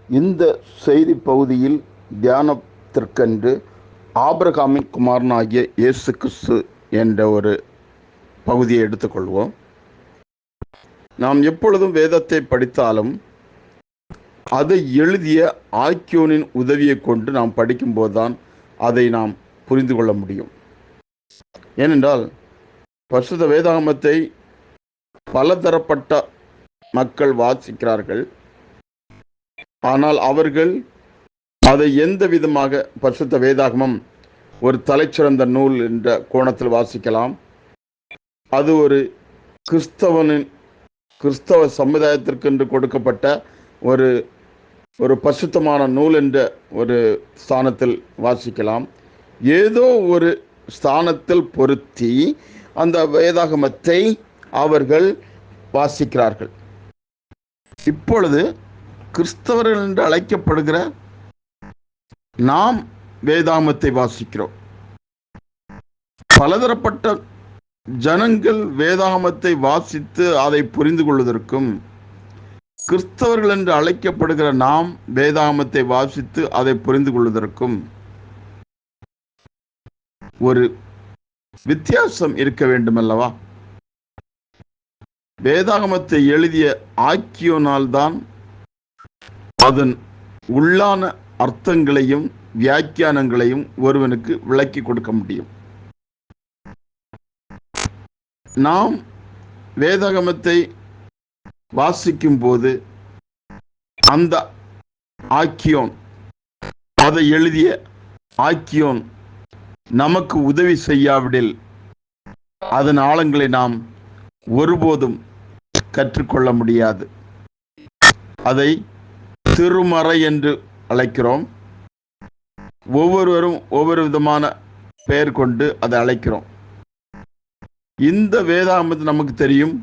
இந்த செய்தி பகுதியில் தியானத்திற்கென்று ஆபிரகாமின் குமாரனாகிய இயேசு கிறிஸ்து என்ற ஒரு பகுதியை எடுத்துக்கொள்வோம். நாம் எப்பொழுதும் வேதத்தை படித்தாலும் அதை எழுதிய ஆக்கியோனின் உதவியை கொண்டு நாம் படிக்கும்போதுதான் அதை நாம் புரிந்து கொள்ள முடியும். ஏனென்றால் பரிசுத்த வேதாகமத்தை பலதரப்பட்ட மக்கள் வாசிக்கிறார்கள். ஆனால் அவர்கள் அதை எந்த விதமாக பரிசுத்த வேதாகமம் ஒரு தலைச்சிறந்த நூல் என்ற கோணத்தில் வாசிக்கலாம். அது ஒரு கிறிஸ்தவ சமுதாயத்திற்கென்று கொடுக்கப்பட்ட ஒரு பரிசுத்தமான நூல் என்ற ஒரு ஸ்தானத்தில் வாசிக்கலாம். ஏதோ ஒரு ஸ்தானத்தில் பொருத்தி அந்த வேதாகமத்தை அவர்கள் வாசிக்கிறார்கள். இப்பொழுது கிறிஸ்தவர்கள் என்று அழைக்கப்படுகிற நாம் வேதாகமத்தை வாசிக்கிறோம். பலதரப்பட்ட ஜனங்கள் வேதாகமத்தை வாசித்து அதை புரிந்து கொள்வதற்கும், கிறிஸ்தவர்கள் என்று அழைக்கப்படுகிற நாம் வேதாகமத்தை வாசித்து அதை புரிந்து கொள்வதற்கும் ஒரு வித்தியாசம் இருக்க வேண்டும் அல்லவா? வேதாகமத்தை எழுதிய ஆக்கியோனால்தான் அதன் உள்ளான அர்த்தங்களையும் வியாக்கியானங்களையும் ஒருவனுக்கு விளக்கி கொடுக்க முடியும். நாம் வேதாகமத்தை வாசிக்கும் போது அந்த ஆக்கியோன், அதை எழுதிய ஆக்கியோன் நமக்கு உதவி செய்யாவிடில் அதன் ஆழங்களை நாம் ஒருபோதும் கற்றுக்கொள்ள முடியாது. அதை திருமறை என்று அழைக்கிறோம். ஒவ்வொருவரும் ஒவ்வொரு விதமான பெயர் கொண்டு அதை அழைக்கிறோம். இந்த வேதாகமத்தை நமக்கு தெரியும்,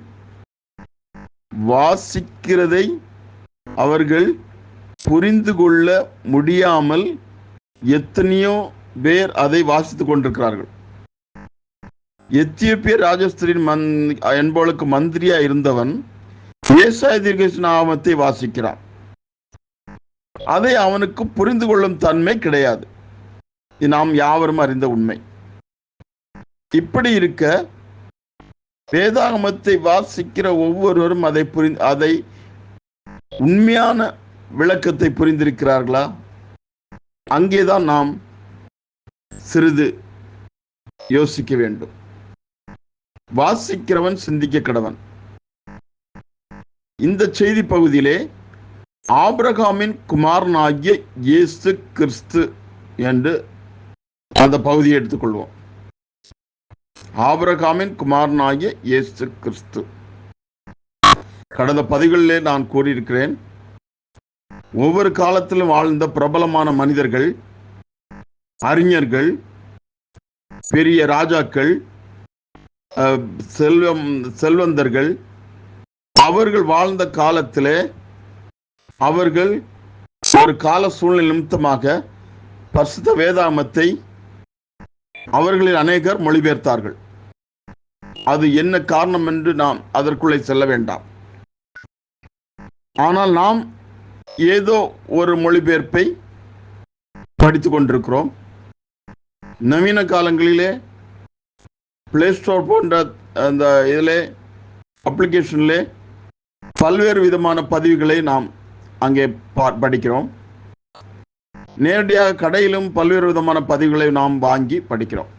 வாசிக்கிறதை அவர்கள் புரிந்து கொள்ள முடியாமல் எத்தனையோ பேர் அதை வாசித்துக் கொண்டிருக்கிறார்கள். எத்தியோப்பிய ராஜஸ்திரின் என்பவளுக்கு மந்திரியா இருந்தவன் ஏசாயா தீர்க்கதரிசன ஆகமத்தை வாசிக்கிறான். அதை அவனுக்கு புரிந்து கொள்ளும் தன்மை கிடையாது. இது நாம் யாவரும் அறிந்த உண்மை. இப்படி இருக்க வேதாகமத்தை வாசிக்கிற ஒவ்வொருவரும் அதை உண்மையான விளக்கத்தை புரிந்திருக்கிறார்களா? அங்கேதான் நாம் சிறிது யோசிக்க வேண்டும். வாசிக்கிறவன் சிந்திக்க கடவன். இந்த செய்தி பகுதியிலே ஆபிரகாமின் குமாரனாகிய இயேசு கிறிஸ்து என்று அந்த பகுதியை எடுத்துக்கொள்வோம். ஆபிரகாமின் குமாரனாகிய இயேசு கிறிஸ்து. கடந்த பதிவுகளிலே நான் கூறியிருக்கிறேன், ஒவ்வொரு காலத்திலும் வாழ்ந்த பிரபலமான மனிதர்கள், அறிஞர்கள், பெரிய ராஜாக்கள், செல்வந்தர்கள், அவர்கள் வாழ்ந்த காலத்திலே அவர்கள் ஒரு கால சூழ்நிலை நிமித்தமாக பரிசுத்த வேதாகமத்தை அவர்களில் அநேகர் மொழிபெயர்த்தார்கள். அது என்ன காரணம் என்று நாம் அதற்குள்ளே செல்ல வேண்டாம். ஆனால் நாம் ஏதோ ஒரு மொழிபெயர்ப்பை படித்துக் கொண்டிருக்கிறோம். நவீன காலங்களிலே பிளே ஸ்டோர் போன்ற அந்த இதிலே அப்ளிகேஷனிலே பல்வேறு விதமான பதிவுகளை நாம் அங்கே படிக்கிறோம். நேரடியாக கடையிலும் பல்வேறு விதமான பதிவுகளை நாம் வாங்கி படிக்கிறோம்.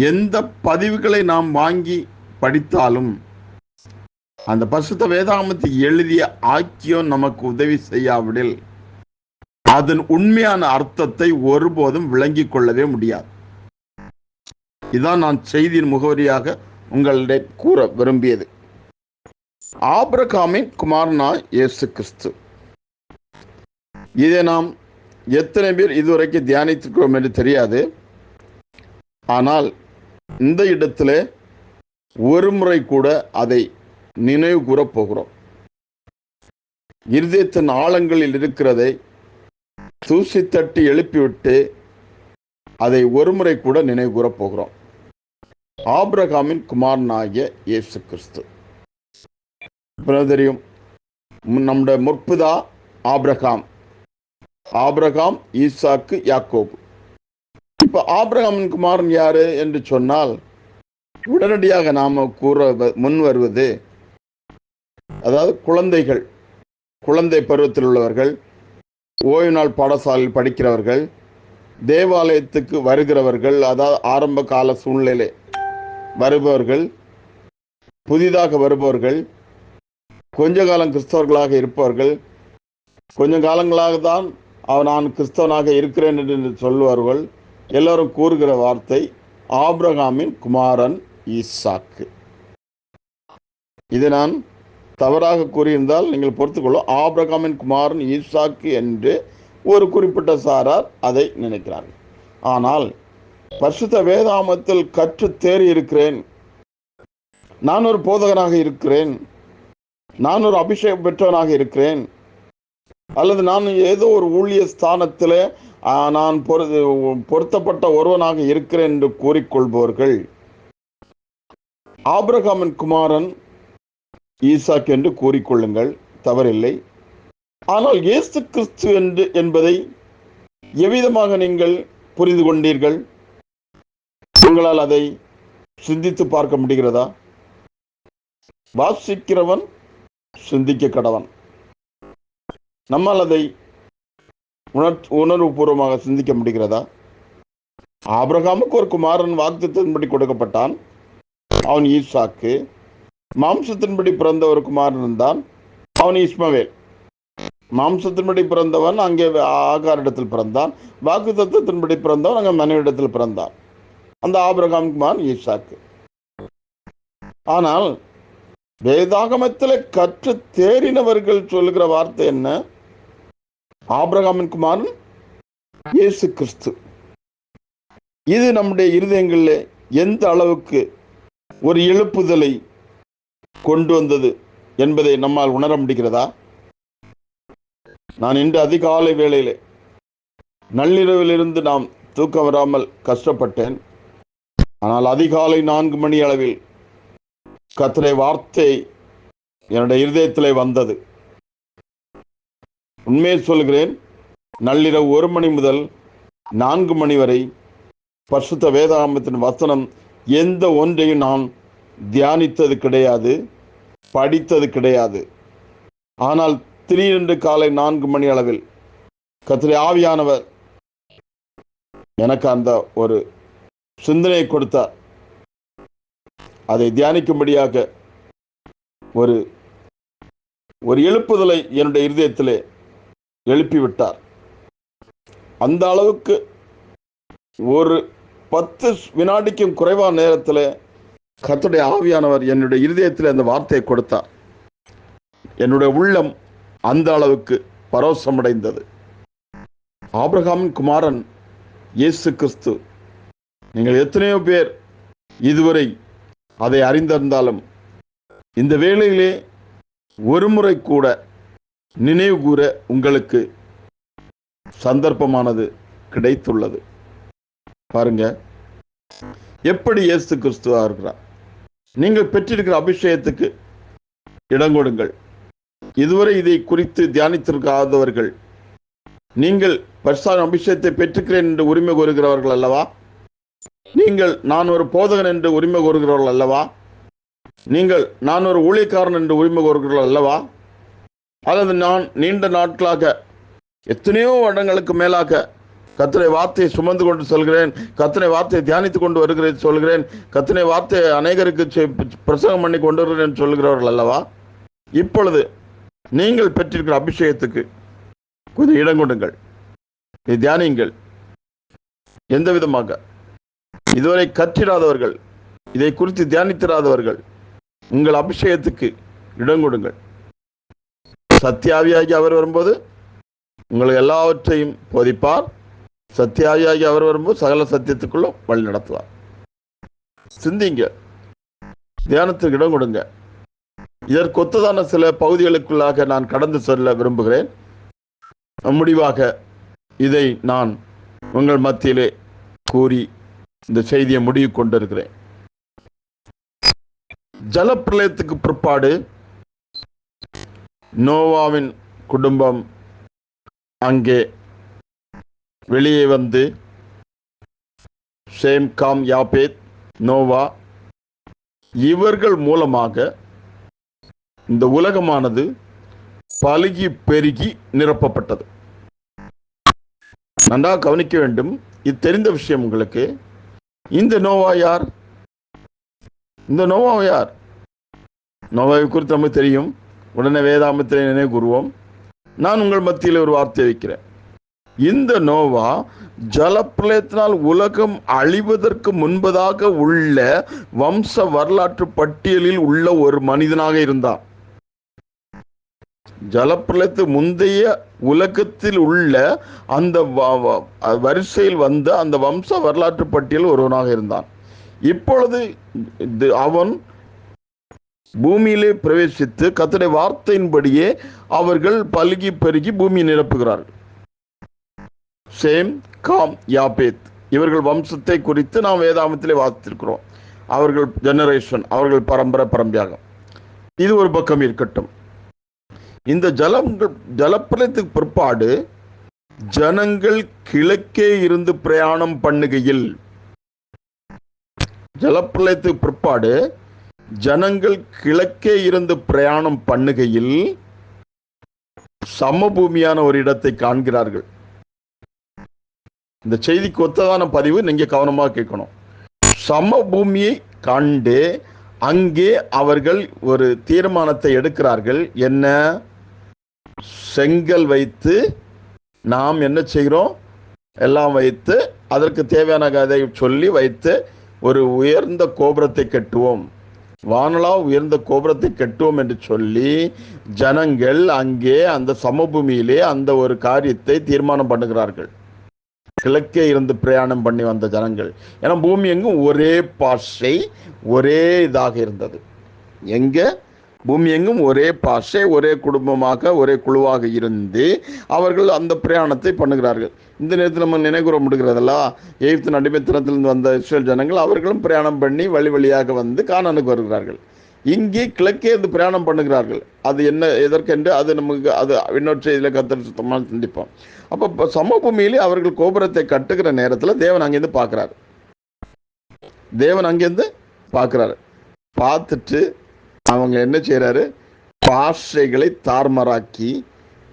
எந்த பதிவுகளை நாம் வாங்கி படித்தாலும் அந்த பரிசுத்த வேதாகமத்தை எழுதிய ஆக்கியோன் நமக்கு உதவி செய்யாவிடில் அதன் உண்மையான அர்த்தத்தை ஒருபோதும் விளங்கிக் கொள்ளவே முடியாது. இதான் நான் செய்தியின் முகவரியாக உங்களிடம் கூற விரும்பியது. ஆபிரகாமின் குமாரனாய் இயேசு கிறிஸ்து. இதை நாம் எத்தனை பேர் இதுவரைக்கும் தியானித்திருக்கிறோம் என்று தெரியாது. ஆனால் இந்த இடத்துல ஒரு முறை கூட அதை நினைவு கூறப் போகிறோம். இருதயத்தின் ஆழங்களில் இருக்கிறதை தூசி தட்டி எழுப்பிவிட்டு அதை ஒரு முறை கூட நினைவு கூறப் போகிறோம். ஆபிரகாமின் குமாரனாகிய இயேசு கிறிஸ்து. தெரியும், நம்முடைய முற்பிதா ஆபிரகாம் ஆபிரகாம், ஈசாக்கு, யாக்கோபு. இப்ப ஆபிரகாமின் குமாரன் யாரு என்று சொன்னால் உடனடியாக நாம கூற முன் வருவது, அதாவது குழந்தைகள், குழந்தை பருவத்தில் உள்ளவர்கள், ஓய்வு நாள் பாடசாலையில் படிக்கிறவர்கள், தேவாலயத்துக்கு வருகிறவர்கள், அதாவது ஆரம்ப கால சூழ்நிலை வருபவர்கள், புதிதாக வருபவர்கள், கொஞ்ச காலம் கிறிஸ்தவர்களாக இருப்பவர்கள், கொஞ்ச காலங்களாக தான் நான் கிறிஸ்தவனாக இருக்கிறேன் என்று சொல்லுவார்கள். எல்லாரும் கூறுகிற வார்த்தை ஆபிரகாமின் குமாரன் ஈசாக்கு. இது நான் தவறாக கூறியிருந்தால் நீங்கள் பொறுத்துக்கொள்ளும். ஆபிரகாமின் குமாரன் ஈசாக்கு என்று ஒரு குறிப்பிட்ட சாரார் அதை நினைக்கிறார்கள். ஆனால் பரிசுத்த வேதாகமத்தில் கற்று தேறி இருக்கிறேன், நான் ஒரு போதகனாக இருக்கிறேன், நான் ஒரு அபிஷேகம் பெற்றவனாக இருக்கிறேன், அல்லது நான் ஏதோ ஒரு ஊழிய ஸ்தானத்தில் நான் பொருத்தப்பட்ட ஒருவனாக இருக்கிறேன் என்று கூறிக்கொள்பவர்கள் ஆபிரகாமின் குமாரன் ஈசாக்கு என்று கூறிக்கொள்ளுங்கள், தவறில்லை. ஆனால் இயேசு கிறிஸ்து என்று என்பதை எவ்விதமாக நீங்கள் புரிந்து கொண்டீர்கள்? உங்களால் அதை சிந்தித்து பார்க்க முடிகிறதா? வாசிக்கிறவன் சிந்திக்க கடவன். நம்மால் அதை உணர்வுபூர்வமாக சிந்திக்க முடிகிறதா? ஆபிரகாமுக்கு ஒரு குமாரன் வாக்குத்தத்தின்படி கொடுக்கப்பட்டான், அவன் ஈசாக்கு. மாம்சத்தின்படி பிறந்த ஒரு குமாரன் இருந்தான், அவன் இஸ்மவேல். மாம்சத்தின்படி பிறந்தவன் அங்கே ஆகாரிடத்தில் பிறந்தான், வாக்குத்தத்தின்படி பிறந்தவன் அங்கே மனைவிடத்தில் பிறந்தான். அந்த ஆபிரகாம் குமாரன் ஈசாக்கு. ஆனால் வேதாகமத்தில் கற்று தேறினவர்கள் சொல்லுகிற வார்த்தை என்ன? ஆபிரகாமின் குமாரன் இயேசு கிறிஸ்து. இது நம்முடைய இருதயங்களில் எந்த அளவுக்கு ஒரு எழுப்புதலை கொண்டு வந்தது என்பதை நம்மால் உணர முடிகிறதா? நான் இன்று அதிகாலை வேளையிலே நள்ளிரவிலிருந்து நாம் தூக்கம் வராமல் கஷ்டப்பட்டேன். ஆனால் அதிகாலை 4 மணி அளவில் கர்த்தருடைய வார்த்தை என்னுடைய இருதயத்திலே வந்தது. உண்மையை சொல்கிறேன், நள்ளிரவு 1 மணி முதல் 4 மணி வரை பரிசுத்த வேதாகமத்தின் வசனம் எந்த ஒன்றையும் நான் தியானித்தது கிடையாது, படித்தது கிடையாது. ஆனால் திடீரென்று காலை 4 மணி அளவில் கர்த்தருடைய ஆவியானவர் எனக்கு அந்த ஒரு சிந்தனையை கொடுத்தார். அதை தியானிக்கும்படியாக ஒரு எழுப்புதலை என்னுடைய இருதயத்திலே எழுப்பிவிட்டார். அந்த அளவுக்கு ஒரு 10 வினாடிக்கும் குறைவான நேரத்தில் கர்த்தருடைய ஆவியானவர் என்னுடைய இருதயத்தில் அந்த வார்த்தையை கொடுத்தார். என்னுடைய உள்ளம் அந்த அளவுக்கு பரவசமடைந்தது. ஆபிரகாமின் குமாரன் இயேசு கிறிஸ்து. நீங்கள் எத்தனையோ பேர் இதுவரை அதை அறிந்திருந்தாலும் இந்த வேளையிலே ஒரு முறை கூட நினைவு கூற உங்களுக்கு சந்தர்ப்பமானது கிடைத்துள்ளது. பாருங்க எப்படி இயேசு கிறிஸ்துவா இருக்கிறார். நீங்கள் பெற்றிருக்கிற அபிஷேகத்துக்கு இடம் கொடுங்கள். இதுவரை இதை குறித்து தியானித்திருக்காதவர்கள், நீங்கள் பரிசுத்த அபிஷேகத்தை பெற்றுக்கிறேன் என்று உரிமை கோருகிறவர்கள் அல்லவா? நீங்கள் நான் ஒரு போதகன் என்று உரிமை கோருகிறவர்கள் அல்லவா? நீங்கள் நான் ஒரு ஊழியக்காரன் என்று உரிமை கோருகிறவர்கள் அல்லவா? அல்லது நான் நீண்ட நாட்களாக எத்தனையோ வருடங்களுக்கு மேலாக கர்த்தருடைய வார்த்தையை சுமந்து கொண்டு சொல்கிறேன், கர்த்தருடைய வார்த்தையை தியானித்து கொண்டு வருகிறேன் சொல்கிறேன், கர்த்தருடைய வார்த்தையை அநேகருக்கு பிரசங்கம் பண்ணி கொண்டு வருகிறேன் சொல்கிறவர்கள் அல்லவா? இப்பொழுது நீங்கள் பெற்றிருக்கிற அபிஷேகத்துக்கு கொஞ்சம் இடம் கொடுங்கள், இதை தியானியுங்கள். எந்த விதமாக இதுவரை கற்றிடாதவர்கள், இதை குறித்து தியானித்திராதவர்கள், உங்கள் அபிஷேகத்துக்கு இடம் கொடுங்கள். சத்தியாவியாகி அவர் வரும்போது உங்களுக்கு எல்லாவற்றையும் போதிப்பார். சத்தியாவியாகி அவர் வரும்போது சகல சத்தியத்துக்குள்ள வழி நடத்துவார். சிந்திங்க, தியானத்துக்கு இடம் கொடுங்க. இதற்கு ஒத்ததான சில பகுதிகளுக்குள்ளாக நான் கடந்து செல்ல விரும்புகிறேன். முடிவாக இதை நான் உங்கள் மத்தியிலே கூறி இந்த செய்தியை முடிவு கொண்டிருக்கிறேன். ஜலப்பிரளயத்துக்கு பிற்பாடு நோவாவின் குடும்பம் அங்கே வெளியே வந்து சேம், காம், யாபேத், நோவா இவர்கள் மூலமாக இந்த உலகமானது பலுகி பெருகி நிரப்பப்பட்டது. நன்றாக கவனிக்க வேண்டும். இது தெரிந்த விஷயம் உங்களுக்கு. இந்த நோவா யார்? இந்த நோவா யார்? நோவாவை குறித்து நமக்கு தெரியும். உடனே வேதாமத்திலே நினைவு கூறுவோம். நான் உங்கள் மத்தியில் ஒரு வார்த்தை வைக்கிறேன். இந்த நோவா ஜலப்பிரளயத்தினால் உலகம் அழிவதற்கு முன்பதாக உள்ள வம்ச வரலாற்று பட்டியலில் உள்ள ஒரு மனிதனாக இருந்தார். ஜலப்பிரளயத்து முந்தைய உலகத்தில் உள்ள அந்த வரிசையில் வந்த அந்த வம்ச வரலாற்று பட்டியல் ஒருவனாக இருந்தான். இப்பொழுது அவன் பூமியிலே பிரவேசித்து கர்த்தருடைய வார்த்தையின்படியே அவர்கள் பலுகி பெருகி பூமியை நிரப்புகிறார்கள். சேம், காம், யாபேத் இவர்கள் வம்சத்தை குறித்து நாம் வேதாமத்திலே வாசித்திருக்கிறோம். அவர்கள் ஜெனரேஷன், அவர்கள் பரம்பரையாக. இது ஒரு பக்கம் இருக்கட்டும். இந்த ஜலப்பிரளயத்துக்கு பிற்பாடு ஜனங்கள் கிழக்கே இருந்து பிரயாணம் பண்ணுகையில், ஜலப்பிரளயத்துக்கு பிற்பாடு ஜனங்கள் கிழக்கே இருந்து பிரயாணம் பண்ணுகையில் சமபூமியான ஒரு இடத்தை காண்கிறார்கள். இந்த செய்திக்கு ஒத்ததான பதிவு நீங்க கவனமாக கேட்கணும். சமபூமியை கண்டு அங்கே அவர்கள் ஒரு தீர்மானத்தை எடுக்கிறார்கள். என்ன? செங்கல் வைத்து நாம் என்ன செய்கிறோம்? எல்லாம் வைத்து அதற்கு தேவையான கதை சொல்லி வைத்து ஒரு உயர்ந்த கோபுரத்தை கட்டுவோம், வானலா உயர்ந்த கோபுரத்தை கட்டுவோம் என்று சொல்லி ஜனங்கள் அங்கே அந்த சமபூமியிலே அந்த ஒரு காரியத்தை தீர்மானம் பண்ணுகிறார்கள். கிழக்கே இருந்து பிரயாணம் பண்ணி வந்த ஜனங்கள். ஏன்னா பூமி எங்கும் ஒரே பாஷை, ஒரே இதாக இருந்தது. எங்க பூமி எங்கும் ஒரே பாஷை, ஒரே குடும்பமாக, ஒரே குழுவாக இருந்து அவர்கள் அந்த பிரயாணத்தை பண்ணுகிறார்கள். இந்த நேரத்தில் நம்ம நினைவுற முடிகிறதல்லா, எகிப்தின் அடிமைத்தனத்திலிருந்து வந்த இஸ்ரேல் ஜனங்கள் அவர்களும் பிரயாணம் பண்ணி வழி வழியாக வந்து கானானுக்கு வருகிறார்கள். இங்கே கிழக்கே இருந்து பிரயாணம் பண்ணுகிறார்கள். அது என்ன, எதற்கென்று அது நமக்கு அது இன்னொரு செய்தியில் கர்த்தர் சுத்தமாக சிந்திப்போம். அப்போ சமபூமியிலே அவர்கள் கோபுரத்தை கட்டுகிற நேரத்தில் தேவன் அங்கேருந்து பார்க்குறாரு. தேவன் அங்கேருந்து பார்க்குறாரு. பார்த்துட்டு அவங்க என்ன செய்கிறாரு? பாஷைகளை தார்மராக்கி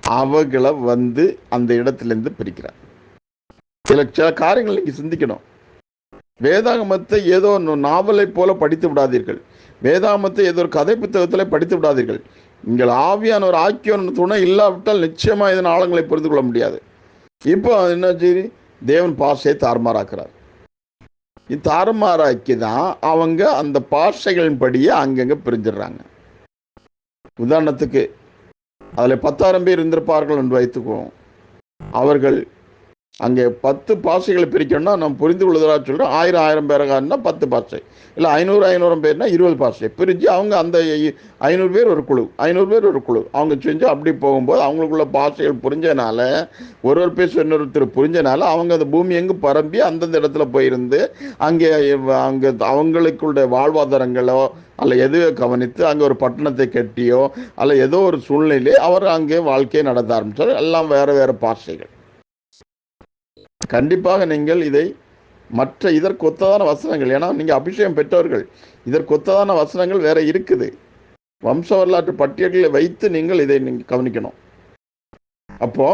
அவர்களை வந்து அந்த இடத்துலேருந்து பிரிக்கிறார். சில காரியங்கள் நீங்கள் சிந்திக்கணும். வேதாகமத்தை ஏதோ நாவலை போல படித்து விடாதீர்கள். வேதாகமத்தை ஏதோ ஒரு கதை புத்தகத்தில் படித்து விடாதீர்கள். நீங்கள் ஆவியான ஒரு ஆக்கியோன துணை இல்லாவிட்டால் நிச்சயமாக இதன் ஆழங்களை புரிந்து கொள்ள முடியாது. இப்போ என்ன செய்தி? தேவன் பாஷையை தாறுமாறாக்குறார். தாறுமாறாக்கி தான் அவங்க அந்த பாஷைகளின் படியே அங்கங்கே பிரிஞ்சிடுறாங்க. உதாரணத்துக்கு அதில் 10,000 பேர் இருந்திருப்பார்கள் என்று வைத்துக்குவோம். அவர்கள் அங்கே 10 பாஷைகளை பிரிக்கணும்னா நம்ம புரிந்து கொள்வதாக சொல்கிறோம். 1000 பேருக்காருன்னா 10 பாஷை, இல்லை 500 பேர்னா 20 பாஷை பிரிஞ்சு அவங்க அந்த 500 பேர் ஒரு குழு, 500 பேர் ஒரு குழு அவங்க செஞ்சு அப்படி போகும்போது அவங்களுக்குள்ள பாஷைகள் புரிஞ்சனால, ஒரு பேச இன்னொருத்தர் புரிஞ்சனால அவங்க அந்த பூமி எங்கு பரம்பி அந்தந்த இடத்துல போயிருந்து அங்கே அவங்களுக்குள்ள வாழ்வாதாரங்களோ அல்ல எதுவே கவனித்து அங்கே ஒரு பட்டணத்தை கட்டியோ அல்ல ஏதோ ஒரு சூழ்நிலையிலே அவர் அங்கே வாழ்க்கையை நடத்த ஆரம்பித்தார். எல்லாம் வேறு வேறு பாஷைகள். கண்டிப்பாக நீங்கள் இதை மற்ற இதற்கு ஒத்ததான வசனங்கள், ஏன்னா நீங்கள் அபிஷேகம் பெற்றவர்கள், இதற்கு ஒத்ததான வசனங்கள் வேற இருக்குது. வம்ச வரலாற்று பட்டியல்களை வைத்து நீங்கள் இதை நீங்கள் கவனிக்கணும். அப்போ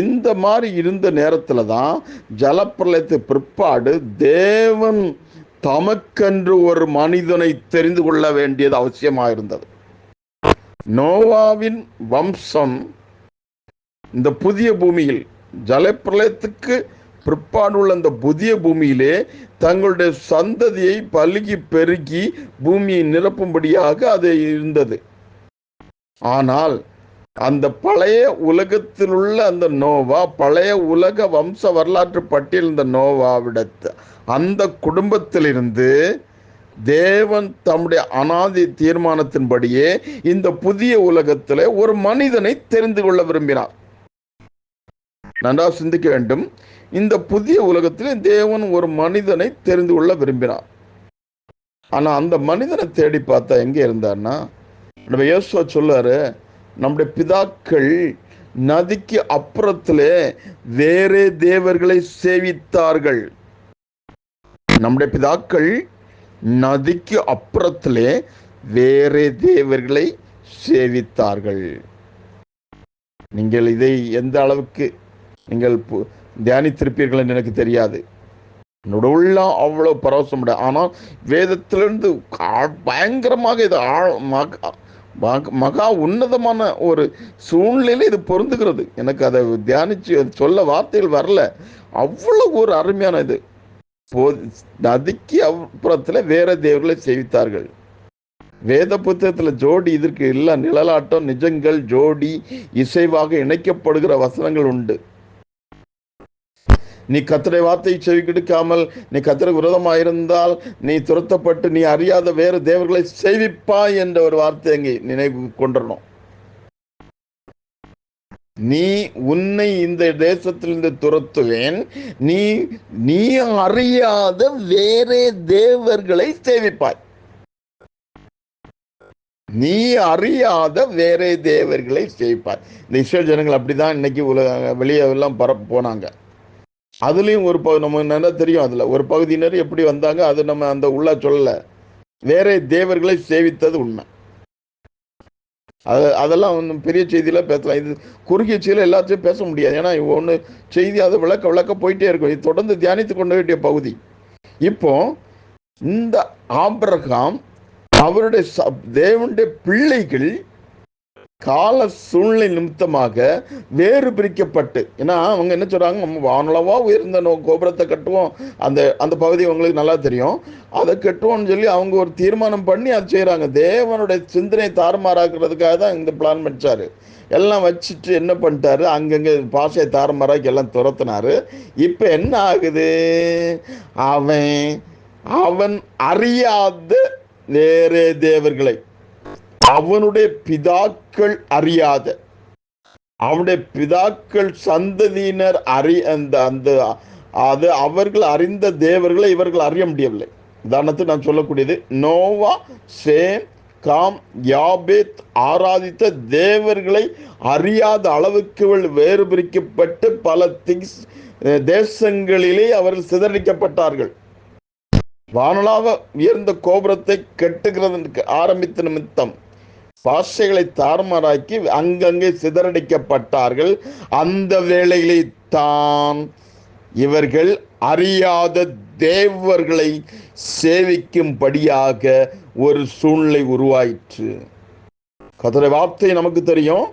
இந்த மாதிரி இருந்த நேரத்தில் தான் ஜலப்பிரளயத்து பிற்பாடு தேவன் தமக்கென்று ஒரு மனிதனை தெரிந்து கொள்ள வேண்டியது அவசியமாக இருந்தது. நோவாவின் வம்சம் இந்த புதிய பூமியில் ஜலப்பிரளயத்துக்கு பிற்பாடுள்ள அந்த புதிய பூமியிலே தங்களுடைய சந்ததியை பலுகி பெருகி பூமியை நிரப்பும்படியாக அது இருந்தது. ஆனால் அந்த பழைய உலகத்தில் உள்ள அந்த நோவா, பழைய உலக வம்ச வரலாற்று பட்டியல் இந்த நோவாவிடத்து அந்த குடும்பத்திலிருந்து தேவன் தம்முடைய அனாதி தீர்மானத்தின்படியே இந்த புதிய உலகத்தில் ஒரு மனிதனை தெரிந்து கொள்ள விரும்பினார். நன்றாக சிந்திக்க வேண்டும். இந்த புதிய உலகத்திலே தேவன் ஒரு மனிதனை தெரிந்து கொள்ள விரும்பினார். ஆனா அந்த மனிதனை தேடி பார்த்தா எங்க இருந்தார்னா, நம்ம இயேசு சொல்லாரு, நம்முடைய பிதாக்கள் நதிக்கு அப்புறத்திலே வேறே தேவர்களை சேவித்தார்கள். நம்முடைய பிதாக்கள் நதிக்கு அப்புறத்திலே வேறே தேவர்களை சேவித்தார்கள். நீங்கள் இதை எந்த அளவுக்கு நீங்கள் தியானித்திருப்பீர்கள் என்று எனக்கு தெரியாது. என்னோட உள்ள அவ்வளவு பரவசம். ஆனால் வேதத்திலிருந்து பயங்கரமாக இது மகா உன்னதமான ஒரு சூழ்நிலை இது பொருந்துகிறது. எனக்கு அதை தியானிச்சு சொல்ல வார்த்தைகள் வரல. அவ்வளவு ஒரு அருமையான இது. நதிக்கு அப்புறத்துல வேற தேவர்களை சேவித்தார்கள். வேத புத்தகத்துல ஜோடி இதற்கு இல்ல, நிழலாட்டம் நிஜங்கள் ஜோடி இசைவாக இணைக்கப்படுகிற வசனங்கள் உண்டு. நீ கர்த்தருடைய வார்த்தையை செவி கொடுக்காமல் நீ கர்த்தருக்கு விரோதமாயிருந்தால் நீ துரத்தப்பட்டு நீ அறியாத வேறு தேவர்களை சேவிப்பாய் என்ற ஒரு வார்த்தை அங்கே நினைவு கொண்டணும். நீ உன்னை இந்த தேசத்திலிருந்து துரத்துவேன், நீ அறியாத வேறே தேவர்களை சேவிப்பாய். நீ அறியாத வேறே தேவர்களை சேவிப்பாய். இந்த இஸ்ரேல் ஜனங்கள் அப்படிதான் இன்னைக்கு வெளியே எல்லாம் போனாங்க. அதுலயும் ஒரு நம்ம நல்லா தெரியும். அதுல ஒரு பகுதியினர் எப்படி வந்தாங்க, அது நம்ம அந்த உள்ள சொல்லல. வேற தேவர்களை சேவித்தது உண்மை. அதெல்லாம் ஒன்றும் பெரிய செய்தியில பேசலாம். இது குறுகிய செய்தியில எல்லாத்தையும் பேச முடியாது. ஏன்னா ஒன்று செய்தி அது விளக்க போயிட்டே இருக்கும். இது தொடர்ந்து தியானித்து கொண்டு வேண்டிய பகுதி. இப்போ இந்த ஆபிரகாம் அவருடைய தேவனுடைய பிள்ளைகள் கால சூழ்நிலை நிமித்தமாக வேறு பிரிக்கப்பட்டு, ஏன்னா அவங்க என்ன சொல்றாங்க, நம்ம வானளவா உயர்ந்த கோபுரத்தை கட்டுவோம், அந்த பகுதி அவங்களுக்கு நல்லா தெரியும், அதை கட்டுவோம்னு சொல்லி அவங்க ஒரு தீர்மானம் பண்ணி அதை செய்யறாங்க. தேவனுடைய சிந்தனை தாறுமாறாக்குறதுக்காக தான் இந்த பிளான் பண்ணிச்சாரு. எல்லாம் வச்சுட்டு என்ன பண்ணிட்டாரு, அங்கங்க பாஷையை தாறுமாறாக்கி எல்லாம் துரத்தினாரு. இப்ப என்ன ஆகுது, அவன் அறியாத வேறே தேவர்களை, அவனுடைய பிதாக்கள் அறியாத, அவனுடைய பிதாக்கள் சந்ததியினர் அது அவர்கள் அறிந்த தேவர்களை இவர்கள் அறிய முடியவில்லை. உதாரணத்துக்கு நான் சொல்லக்கூடியது, நோவா சேம் காம் யாபேத் ஆராதித்த தேவர்களை அறியாத அளவுக்கு வேறு பிரிக்கப்பட்டு பல தேசங்களிலே அவர்கள் சிதறடிக்கப்பட்டார்கள். வானளாவ உயர்ந்த கோபுரத்தை கட்டுகிறதற்கு ஆரம்பித்த நிமித்தம் பாஷைகளை தாறுமாறாக்கி அங்கங்கே சிதறடிக்கப்பட்டார்கள். அந்த வேளையிலே தான் இவர்கள் அறியாத தேவர்களை சேவிக்கும்படியாக ஒரு சூழ்நிலை உருவாயிற்று. கர்த்தருடைய வார்த்தை நமக்கு தெரியும்,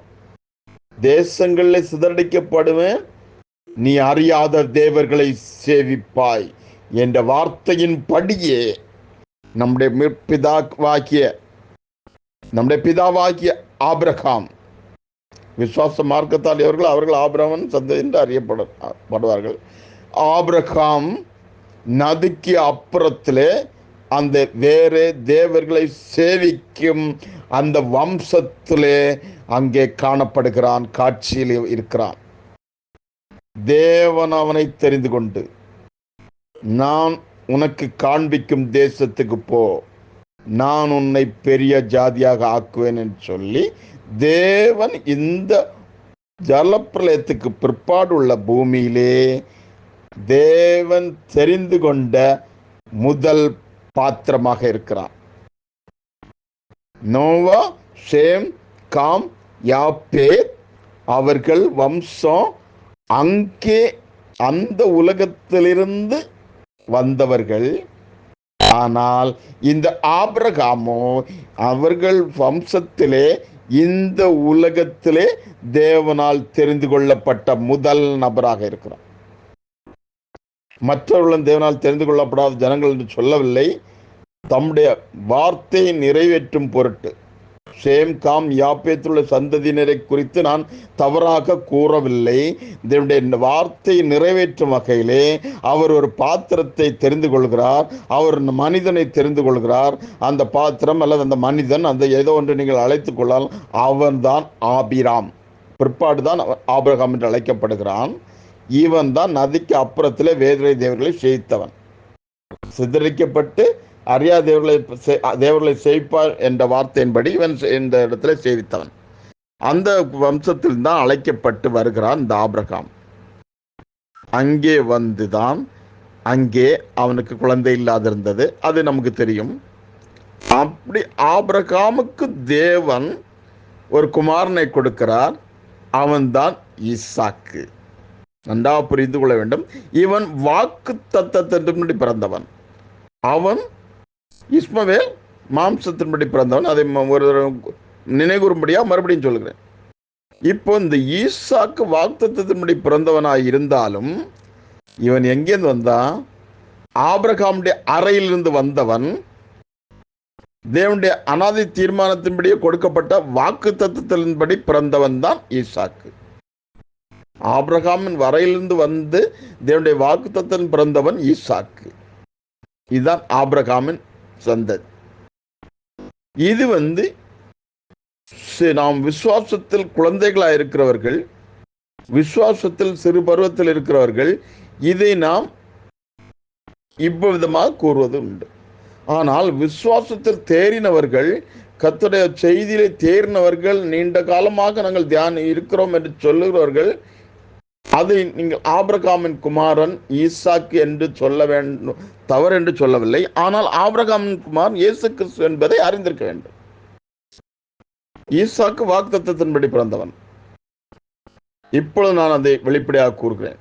தேசங்களில் சிதறடிக்கப்படுவேன், நீ அறியாத தேவர்களை சேவிப்பாய் என்ற வார்த்தையின் படியே நம்முடைய பிதாவாகிய ஆபிரகாம் விசுவாச மார்க்கத்தால் அவர்கள் ஆபிரகாம் சந்ததி என்று அறியப்படுவார்கள். ஆபிரகாம் நதிக்கு அப்புறத்திலே அந்த வேறு தேவர்களை சேவிக்கும் அந்த வம்சத்திலே அங்கே காணப்படுகிறான், காட்சியில் இருக்கிறான். தேவன் அவனை தெரிந்து கொண்டு, நான் உனக்கு காண்பிக்கும் தேசத்துக்கு போ, நான் உன்னை பெரிய ஜாதியாக ஆக்குவேன் என்று சொல்லி தேவன் இந்த ஜலப்பிரளயத்துக்கு பிற்பாடு உள்ள பூமியிலே தேவன் தெரிந்து கொண்ட முதல் பாத்திரமாக இருக்கிறான். நோவா சேம் காம் யாப்பேத் அவர்கள் வம்சம் அங்கே அந்த உலகத்திலிருந்து வந்தவர்கள். ஆனால் இந்த ஆபிரகாமோ அவர்கள் வம்சத்திலே இந்த உலகத்திலே தேவனால் தெரிந்து கொள்ளப்பட்ட முதல் நபராக இருக்கிறார். மற்றவர்களும் தேவனால் தெரிந்து கொள்ளப்படாத ஜனங்கள் என்று சொல்லவில்லை, தம்முடைய வார்த்தையை நிறைவேற்றும் பொருட்டு. சேம் காம் யாப்பேத்துள்ள சந்ததியினரை குறித்து நான் தவறாக கூறவில்லை. இதனுடைய வார்த்தையை நிறைவேற்றும் வகையிலே அவர் ஒரு பாத்திரத்தை தெரிந்து கொள்கிறார், அவர் மனிதனை தெரிந்து கொள்கிறார். அந்த பாத்திரம் அல்லது அந்த மனிதன், அந்த ஏதோ ஒன்று நீங்கள் அழைத்துக் கொள்ளலாம், அவன்தான் ஆபிராம். பிற்பாடுதான் ஆபிரகாம் என்று அழைக்கப்படுகிறான். இவன் தான் நதிக்கு அப்புறத்திலே வேதனை தேவர்களை சேவித்தவன். சிதறிக்கப்பட்டு அறியா தேவர்களை சேவிப்பார் என்ற வார்த்தையின்படி இவன் இந்த இடத்துல சேவித்தவன். அந்த வம்சத்தில் தான் அழைக்கப்பட்டு வருகிறான் இந்த ஆபிரகாம். அங்கே வந்துதான் அங்கே அவனுக்கு குழந்தை இல்லாதிருந்தது, அது நமக்கு தெரியும். அப்படி ஆபிரகாமுக்கு தேவன் ஒரு குமாரனை கொடுக்கிறார், அவன்தான் ஈசாக்கு. நன்றாக புரிந்து கொள்ள வேண்டும். இவன் வாக்கு தத்தத்தின்படி பிறந்தவன். அவன் இஸ்மவேல் மாம்சத்தின்படி பிறந்தவன். அதை ஒரு நினைவுறும்படியா மறுபடியும் சொல்கிறேன். இப்போ இந்த ஈசாக்கு வாக்குத்தத்தின்படி பிறந்தவனாய் இருந்தாலும் இவன் எங்கேருந்து வந்தான்? ஆபிரகாமுடைய அறையிலிருந்து வந்தவன். தேவனுடைய அனாதை தீர்மானத்தின்படியே கொடுக்கப்பட்ட வாக்கு தத்துவத்தின்படி பிறந்தவன் தான் ஈசாக்கு. ஆபிரகாமின் வரையிலிருந்து வந்து தேவனுடைய வாக்கு தத்துவம் பிறந்தவன் ஈசாக்கு. இதுதான் ஆபிரகாமின் சந்ததி. இது நாம் விசுவாசத்தில் குழந்தைகளாக இருக்கிறவர்கள், விசுவாசத்தில் சிறு பருவத்தில் இருக்கிறவர்கள் இதை நாம் இவ்விதமாக கூறுவது உண்டு. ஆனால் விசுவாசத்தில் தேறினவர்கள், கர்த்தருடைய செய்தியிலே தேறினவர்கள், நீண்ட காலமாக நாங்கள் தியானம் இருக்கிறோம் என்று சொல்லுகிறவர்கள், அதை நீங்கள் ஆபிரகாமின் குமாரன் ஈசாக்கு என்று சொல்ல வேண்டும், தவறு என்று சொல்லவில்லை. ஆனால் ஆபிரகாமின் குமாரன் இயேசு கிறிஸ்து என்பதை அறிந்திருக்க வேண்டும். ஈசாக்கு வாக்குத்தத்தத்தின்படி பிறந்தவன். இப்பொழுது நான் அதை வெளிப்படையாக கூறுகிறேன்.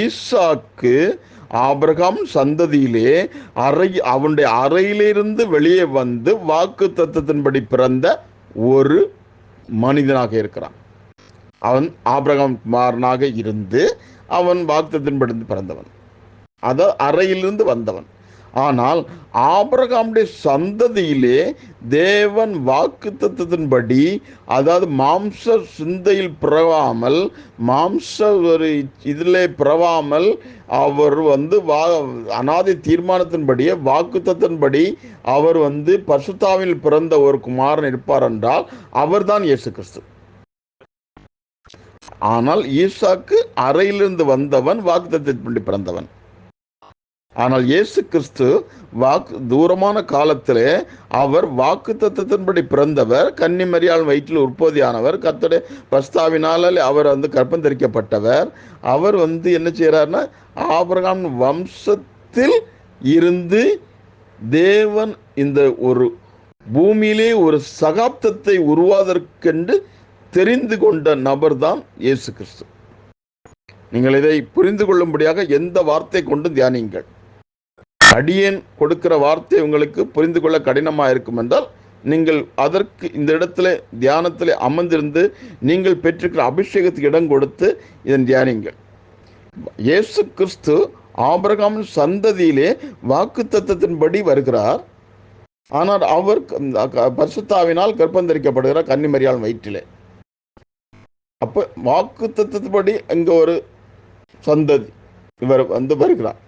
ஈசாக்கு ஆபிரகாம் சந்ததியிலே அவனுடைய அறையிலிருந்து வெளியே வந்து வாக்கு தத்தத்தின்படி பிறந்த ஒரு மனிதனாக இருக்கிறான். அவன் ஆபிரகாம் குமாரனாக இருந்து அவன் வாக்குத்தத்தின்படி பிறந்தவன், அதாவது அறையிலிருந்து வந்தவன். ஆனால் ஆபிரகாமுடைய சந்ததியிலே தேவன் வாக்குத்தத்தின்படி, அதாவது மாம்ச சிந்தையில் பிறவாமல், மாம்ச ஒரு இதிலே பிறவாமல், அவர் அனாதை தீர்மானத்தின்படியே வாக்குத்தத்தின்படி அவர் பரிசுத்தாவில் பிறந்த ஒரு குமாரன் இருப்பார் என்றால் அவர்தான் இயேசு கிறிஸ்து. ஆனால் ஈசாக்கு அறையிலிருந்து வந்தவன், வாக்குத்தத்தின்படி பிறந்தவன். ஆனால் இயேசு கிறிஸ்து தூரமான காலத்திலே அவர் வாக்கு தத்தத்தின்படி பிறந்தவர், கன்னி மரியாள் வயிற்றில் உற்பத்தியானவர், கர்த்தருடைய பரிசுத்தாவினால் அவர் கர்ப்பம் தரிக்கப்பட்டவர். அவர் என்ன செய்யறாருன்னா, ஆபிரகாம் வம்சத்தில் இருந்து தேவன் இந்த ஒரு பூமியிலே ஒரு சகாப்தத்தை உருவாவதற்கென்று தெரிந்து கொண்ட நபர் தான் இயேசு கிறிஸ்து. நீங்கள் இதை புரிந்து கொள்ளும்படியாக எந்த வார்த்தை கொண்டு தியானியுங்கள். அடியேன் கொடுக்கிற வார்த்தை உங்களுக்கு புரிந்து கொள்ள கடினமாக இருக்கும் என்றால் நீங்கள் அதற்கு இந்த இடத்துல தியானத்தில் அமர்ந்திருந்து நீங்கள் பெற்றிருக்கிற அபிஷேகத்துக்கு இடம் கொடுத்து இதன் தியானிங்கள். இயேசு கிறிஸ்து ஆபிரகாமின் சந்ததியிலே வாக்கு தத்தத்தின்படி வருகிறார். ஆனால் அவர் பரிசுத்தாவினால் கர்ப்பம் தரிக்கப்படுகிறார் கன்னி மரியாள் வயிற்றிலே. அப்போ வாக்கு தத்தத்தின்படி அங்கே ஒரு சந்ததி இவர் வருகிறார்,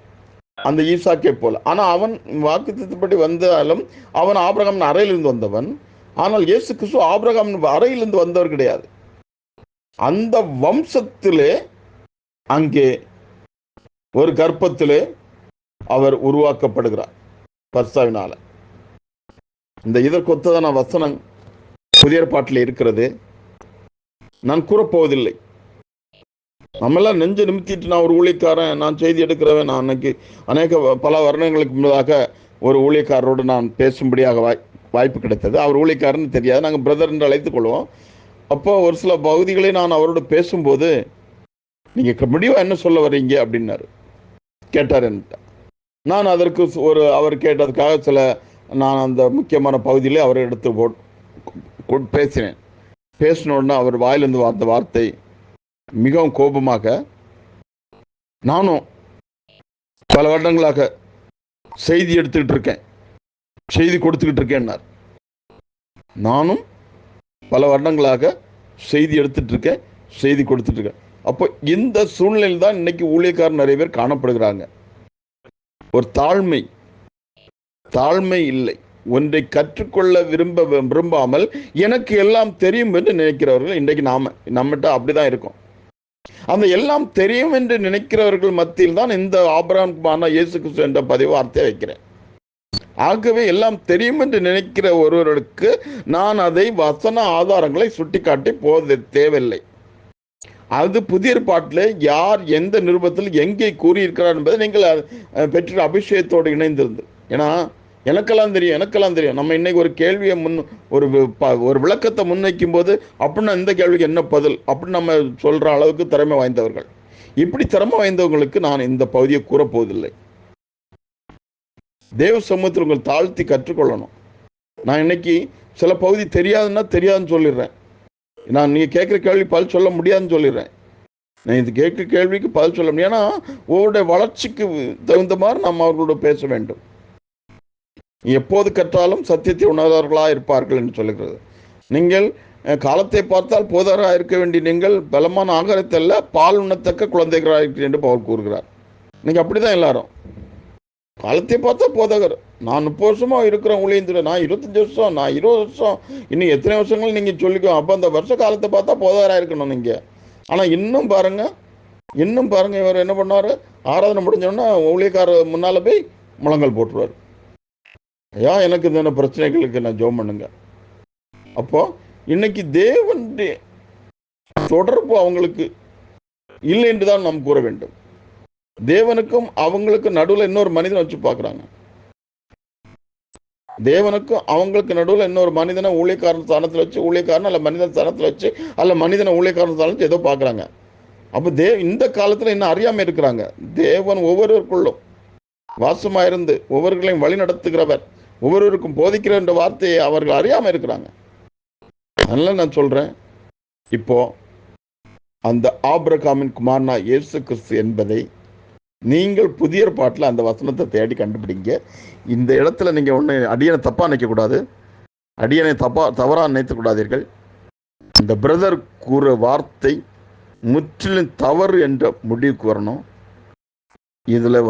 அந்த ஈசாக்கை போல. ஆனால் அவன் வாக்குத்தத்தின்படி வந்தாலும் அவன் ஆபிரகாமின் அறையிலிருந்து வந்தவன். ஆனால் இயேசு கிறிஸ்து ஆபிரகாமின் அறையிலிருந்து வந்தவர் கிடையாது. அந்த வம்சத்திலே அங்கே ஒரு கர்ப்பத்திலே அவர் உருவாக்கப்படுகிறார் பரிசுத்தாவினால. இந்த இதற்கொத்ததான வசனம் புதிய ஏற்பாட்டில் இருக்கிறது, நான் கூறப்போவதில்லை. நம்மெல்லாம் நெஞ்சு நிமித்திட்டு நான் ஒரு ஊழியக்காரன், நான் செய்தி எடுக்கிறவன். நான் அன்னைக்கு பல வருடங்களுக்கு முன்னதாக ஒரு ஊழியக்காரரோடு நான் பேசும்படியாக வாய்ப்பு கிடைத்தது. அவர் ஊழியக்காரன்னு தெரியாது, நாங்கள் பிரதர் என்று அழைத்துக் கொள்வோம். அப்போ ஒரு சில பகுதிகளை நான் அவரோடு பேசும்போது, நீங்கள் முடிவாக என்ன சொல்ல வர்றீங்க அப்படின்னாரு, கேட்டார் என்கிட்ட. நான் அதற்கு அவர் கேட்டதுக்காக நான் அந்த முக்கியமான பகுதியிலே அவரை எடுத்து பேசினேன். பேசினோடனே அவர் வாயிலிருந்து வந்த வார்த்தை மிகவும் கோபமாக, நானும் பல வருடங்களாக செய்தி எடுத்துக்கிட்டு இருக்கேன், செய்தி கொடுத்துக்கிட்டு இருக்கேன்னார். நானும் பல வருடங்களாக செய்தி எடுத்துட்டு இருக்கேன், செய்தி கொடுத்துட்டு இருக்கேன். அப்போ இந்த சூழ்நிலையில் தான் இன்னைக்கு ஊழியக்காரர் நிறைய பேர் காணப்படுகிறாங்க. ஒரு தாழ்மை இல்லை. ஒன்றை கற்றுக்கொள்ள விரும்பாமல் எனக்கு எல்லாம் தெரியும் என்று நினைக்கிறவர்கள் இன்றைக்கு நம்மகிட்ட அப்படிதான் இருக்கும். அந்த எல்லாம் தெரியும் என்று நினைக்கிறவர்கள் மத்தியில் தான் இந்த ஆபிரகாம் இயேசு கிறிஸ்து என்ற பதிவு வார்த்தையை வைக்கிறேன். ஆகவே எல்லாம் தெரியும் என்று நினைக்கிற ஒருவருக்கு நான் அதை வசன ஆதாரங்களை சுட்டிக்காட்டி போத தேவையில்லை. அது புதிய ஏற்பாட்டில் யார் எந்த நிருபத்தில் எங்கே கூறியிருக்கிறார் என்பதை நீங்கள் பெற்ற அபிஷேகத்தோடு இணைந்திருந்து. ஏன்னா எனக்கெல்லாம் தெரியும். நம்ம இன்னைக்கு ஒரு கேள்வியை ஒரு விளக்கத்தை முன்வைக்கும் போது அப்படின்னா இந்த கேள்விக்கு என்ன பதில் அப்படின்னு நம்ம சொல்ற அளவுக்கு திறமை வாய்ந்தவர்கள். இப்படி திறமை வாய்ந்தவங்களுக்கு நான் இந்த பகுதியை கூறப்போவதில்லை. தேவ சமூகத்தில் உங்கள் தாழ்த்தி கற்றுக்கொள்ளணும். நான் இன்னைக்கு சில பகுதி தெரியாதுன்னு சொல்லிடுறேன். நான் நீங்க கேட்குற கேள்வி பதில் சொல்ல முடியாதுன்னு சொல்லிடுறேன். நான் இது கேட்குற கேள்விக்கு பதில் சொல்ல முடியும். ஏன்னா ஒவ்வொருடைய வளர்ச்சிக்கு தகுந்த மாதிரி நாம் அவர்களோட பேச வேண்டும். எப்போது கற்றாலும் சத்தியத்தை உணர்ந்தவர்களாக இருப்பார்கள் என்று சொல்லுகிறது. நீங்கள் காலத்தை பார்த்தால் போதகராக இருக்க வேண்டிய நீங்கள் பலமான ஆகாரத்தை அல்ல பால் உண்ணத்தக்க குழந்தைகளாக இருக்கிற என்று பவுல் கூறுகிறார். நீங்கள் அப்படிதான் எல்லாரும் காலத்தை பார்த்தா போதகர். நான் 30 வருஷமா இருக்கிறேன் ஊழியத்தில், நான் 25 வருஷம், நான் 20 வருஷம், இன்னும் எத்தனை வருஷங்கள் நீங்க சொல்லிக்கோ. அப்போ அந்த வருஷ காலத்தை பார்த்தா போதகராக இருக்கணும் நீங்க. ஆனா இன்னும் பாருங்க இவர் என்ன பண்ணாரு, ஆராதனை முடிஞ்சோன்னா ஊழியக்காரர் முன்னால போய் முழங்கல் போட்டுருவார். ஐயா எனக்கு இந்த பிரச்சனைகளுக்கு நான் ஜெபம் பண்ணுங்க. அப்போ இன்னைக்கு தேவனுடைய தொடர்பு அவங்களுக்கு இல்லை என்றுதான் நாம் கூற வேண்டும். தேவனுக்கும் அவங்களுக்கு நடுவில் இன்னொரு மனிதனை வச்சு பார்க்குறாங்க. தேவனுக்கும் அவங்களுக்கு நடுவில் இன்னொரு மனிதனை ஊழியக்காரன் ஸ்தானத்தில் வச்சு, ஊழியக்காரன் அல்ல மனிதன் ஸ்தானத்தில் வச்சு, அல்ல மனிதனை ஊழியக்காரன் ஸ்தானத்தில் ஏதோ பார்க்குறாங்க. அப்போ இந்த காலத்தில் இன்னும் அறியாமல் இருக்கிறாங்க. தேவன் ஒவ்வொருவருக்குள்ளும் வாசமாயிருந்து ஒவ்வொருவர்களையும் வழி நடத்துகிறவர், ஒவ்வொருவருக்கும் போதிக்கிற என்ற வார்த்தையை அவர்கள் அறியாமல் இருக்கிறாங்க. அதனால நான் சொல்றேன், இப்போ அந்த ஆபிரகாமின் குமாரனா இயேசு கிறிஸ்து என்பதை நீங்கள் புதிய ஏற்பாட்டில் அந்த வசனத்தை தேடி கண்டுபிடிங்க. இந்த இடத்துல நீங்கள் ஒன்று அடியனை தப்பாக நினைக்கக்கூடாது, அடியனை தவறாக நினைத்துக்கூடாதீர்கள். இந்த பிரதர் கூற வார்த்தை முற்றிலும் தவறு என்ற முடிவுக்கு வரணும். இதில்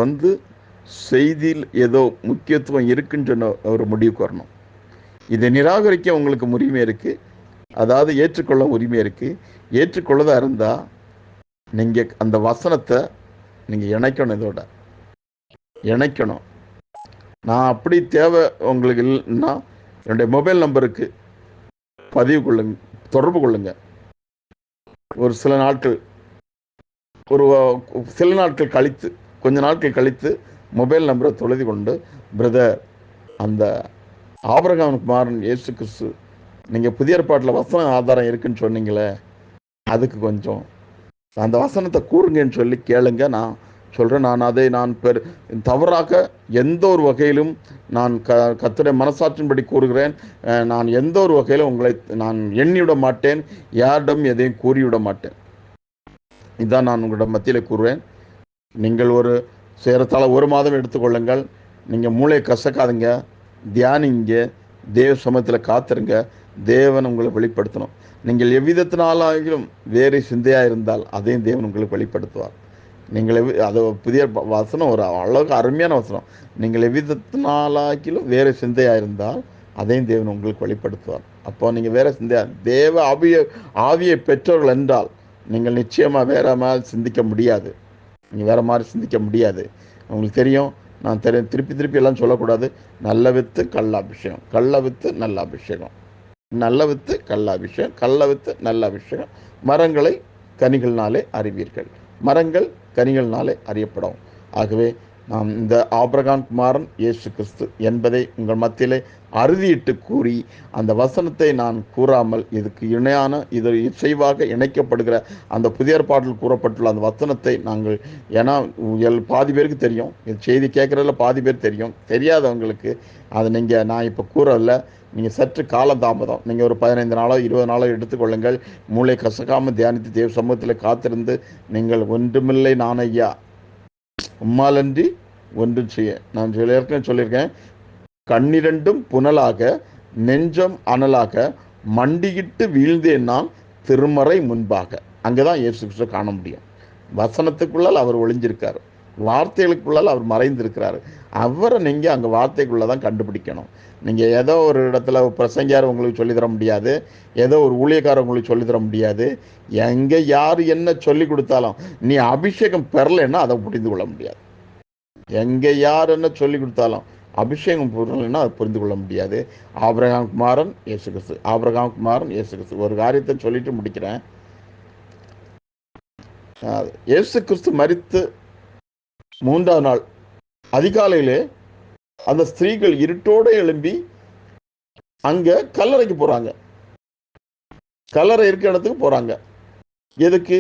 செய்தியில் ஏதோ முக்கியத்துவம் இருக்குன்ற ஒரு முடிவுக்கு வரணும். இதை நிராகரிக்க உங்களுக்கு உரிமை இருக்குது, அதாவது ஏற்றுக்கொள்ள உரிமை இருக்குது. ஏற்றுக்கொள்ளதாக இருந்தால் நீங்கள் அந்த வசனத்தை நீங்கள் இணைக்கணும், இதோட இணைக்கணும். நான் அப்படி தேவை உங்களுக்கு இல்லைன்னா என்னுடைய மொபைல் நம்பருக்கு தொடர்பு கொள்ளுங்க. ஒரு சில நாட்கள் கழித்து, கொஞ்ச நாட்கள் கழித்து மொபைல் நம்பரை தொலைதி கொண்டு, பிரதர் அந்த ஆபிரகாம் குமாரன் இயேசு கிறிஸ்து நீங்கள் புதிய ஏற்பாட்டில் வசன ஆதாரம் இருக்குன்னு சொன்னீங்களே, அதுக்கு கொஞ்சம் அந்த வசனத்தை கூறுங்கன்னு சொல்லி கேளுங்க. நான் சொல்கிறேன், நான் தவறாக எந்த ஒரு வகையிலும் நான் கர்த்தருடைய மனசாட்சியின்படி கூறுகிறேன். நான் எந்த ஒரு வகையிலும் உங்களை நான் எண்ணிவிட மாட்டேன், யாரிடம் எதையும் கூறிவிட மாட்டேன். இதுதான் நான் உங்களிடம் மத்தியில் கூறுவேன். நீங்கள் ஒரு சேரத்தால் 1 மாதம் எடுத்துக்கொள்ளுங்கள். நீங்கள் மூளையை கசக்காதுங்க, தியானிங்க, தேவ சமயத்தில் காத்துருங்க. தேவன் உங்களை வெளிப்படுத்தணும். நீங்கள் எவ்விதத்தினாலும் வேறு சிந்தையாக இருந்தால் அதையும் தேவன் உங்களுக்கு வெளிப்படுத்துவார். நீங்கள் அது புதிய வசனம், ஒரு அளவுக்கு அருமையான வசனம். நீங்கள் எவ்விதத்தினாலும் வேறு சிந்தையாக இருந்தால் அதையும் தேவன் உங்களுக்கு வெளிப்படுத்துவார். அப்போ நீங்கள் வேறு சிந்தையாக தேவ ஆவியை பெற்றவர்கள் என்றால் நீங்கள் நிச்சயமாக வேறு மாதிரி சிந்திக்க முடியாது. நீங்கள் வேறு மாதிரி சிந்திக்க முடியாது. உங்களுக்கு தெரியும், நான் திருப்பி எல்லாம் சொல்லக்கூடாது. நல்ல வித்து கள்ள அபிஷேகம், கள்ள வித்து நல்ல அபிஷேகம், நல்ல வித்து கள்ள அபிஷேகம், கள்ள வித்து நல்ல அபிஷேகம். மரங்களை கனிகள்னாலே அறிவீர்கள், மரங்கள் கனிகள்னாலே அறியப்படும். ஆகவே நாம் இந்த ஆபிரகாம் குமாரன் இயேசு கிறிஸ்து என்பதை உங்கள் மத்தியிலே அறுதியிட்டு கூறி, அந்த வசனத்தை நான் கூறாமல் இதுக்கு இணையான இது இசைவாக இணைக்கப்படுகிற அந்த புதிய ஏற்பாட்டில் கூறப்பட்டுள்ள அந்த வசனத்தை நாங்கள், ஏன்னா பாதி பேருக்கு தெரியும், இது செய்தி கேட்குறதுல பாதி பேர் தெரியும், தெரியாதவங்களுக்கு அதை நான் இப்போ கூறல. நீங்கள் சற்று காலதாமதம், நீங்கள் ஒரு 15 நாளோ 20 நாளோ எடுத்துக்கொள்ளுங்கள். மூளை கசக்காமல் தியானித்து தேவ சமூகத்தில் காத்திருந்து, நீங்கள் ஒன்றுமில்லை நான் ஐயா உம்மாலன்றி ஒன்றும் செய்ய. நான் ஏற்கனவே சொல்லியிருக்கேன், கண்ணிரண்டும் புனலாக நெஞ்சம் அனலாக மண்டியிட்டு வீழ்ந்தேன் நான் திருமறை முன்பாக. அங்கேதான் இயேசு கிறிஸ்துவை காண முடியும். வசனத்துக்குள்ளால் அவர் ஒளிஞ்சிருக்காரு, வார்த்தைகளுக்குள்ளால் அவர் மறைந்திருக்கிறாரு. அவரை நீங்கள் அங்கே வார்த்தைக்குள்ளதான் கண்டுபிடிக்கணும். நீங்கள் ஏதோ ஒரு இடத்துல பிரசங்கியார் உங்களுக்கு சொல்லித்தர முடியாது, ஏதோ ஒரு ஊழியக்காரர் உங்களுக்கு சொல்லித்தர முடியாது. எங்கே யார் என்ன சொல்லி கொடுத்தாலும் நீ அபிஷேகம் பெறலைன்னா அதை புரிந்து கொள்ள முடியாது. எங்கே யார் என்ன சொல்லி கொடுத்தாலும் அபிஷேகம் பொருள்னா அது புரிந்து கொள்ள முடியாது. ஆபிரகாம் குமாரன் இயேசு கிறிஸ்து, ஆபிரகாம் குமாரன் இயேசு கிறிஸ்து. ஒரு காரியத்தை சொல்லிட்டு முடிக்கிறேன். இயேசு கிறிஸ்து மரித்து 3ஆம் நாள் அதிகாலையிலே அந்த ஸ்திரீகள் இருட்டோடு எழும்பி அங்க கல்லறைக்கு போறாங்க. கல்லறை இருக்கிற இடத்துக்கு போறாங்க. எதுக்கு?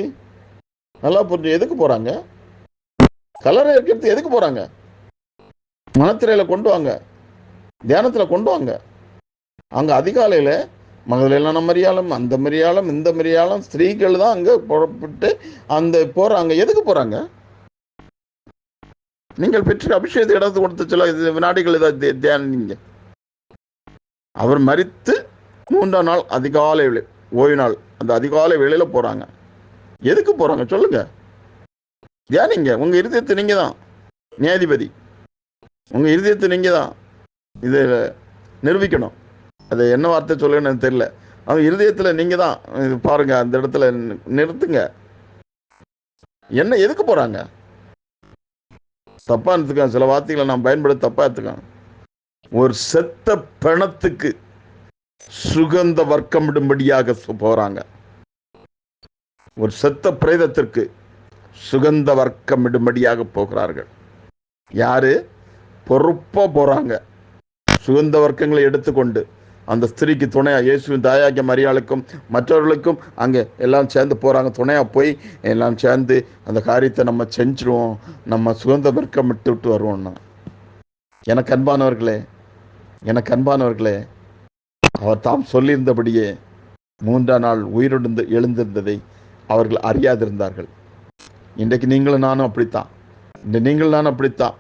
நல்லா புரிஞ்சு, எதுக்கு போறாங்க? கல்லறை இருக்கிறது எதுக்கு போறாங்க? மனத்திரையில கொண்டு வாங்க, தியானத்துல கொண்டு வாங்க. அங்க அதிகாலையில மகதலேனான மரியாளும், அந்த மரியாளும், இந்த மரியாளும் ஸ்திரீகள் தான் அங்க புறப்பட்டு அந்த போறாங்க. எதுக்கு போறாங்க? நீங்கள் பெற்ற அபிஷேகத்தை இடத்து கொடுத்த சில வினாடிகள் ஏதாவது தியானிங்க. அவர் மரித்து 3ஆம் நாள் அதிகாலை ஓய்வு நாள், அந்த அதிகாலை வேளையில போறாங்க. எதுக்கு போறாங்க சொல்லுங்க? தியானிங்க. உங்க இருதயத்தை நீங்க தான் நியாயாதிபதி. உங்க இருதயத்தை நீங்க தான் இது நிரூபிக்கணும். அது என்ன வார்த்தை சொல்லுன்னு தெரியல. அவங்க இருதயத்துல நீங்க தான் பாருங்க, அந்த இடத்துல நிறுத்துங்க. என்ன எதுக்கு போறாங்க? தப்பா எடுத்துக்கான், சில வார்த்தைகளை நான் பயன்படுத்த தப்பா எடுத்துக்கான். ஒரு செத்த பிணத்துக்கு சுகந்த வர்க்கமிடும்படியாக போறாங்க. ஒரு செத்த பிரேதத்திற்கு சுகந்த வர்க்கமிடும்படியாக போகிறார்கள். யாரு? பொறுப்பா போறாங்க. சுகந்த வர்க்கங்களை எடுத்துக்கொண்டு அந்த ஸ்திரீக்கு துணையா, இயேசுவின் தாயாகிய மரியாளுக்கும் மற்றவர்களுக்கும் அங்கே எல்லாம் சேர்ந்து போறாங்க. துணையா போய் எல்லாம் சேர்ந்து அந்த காரியத்தை நம்ம செஞ்சிருவோம், நம்ம சுகந்த வர்க்கம் விட்டு வருவோம்னா. எனக்கு அன்பானவர்களே, எனக்கு அன்பானவர்களே, அவர் தாம் சொல்லியிருந்தபடியே 3ஆம் நாள் உயிரிழந்து எழுந்திருந்ததை அவர்கள் அறியாதிருந்தார்கள். இன்றைக்கு நீங்களும் நானும் அப்படித்தான். நீங்கள் நானும் அப்படித்தான்.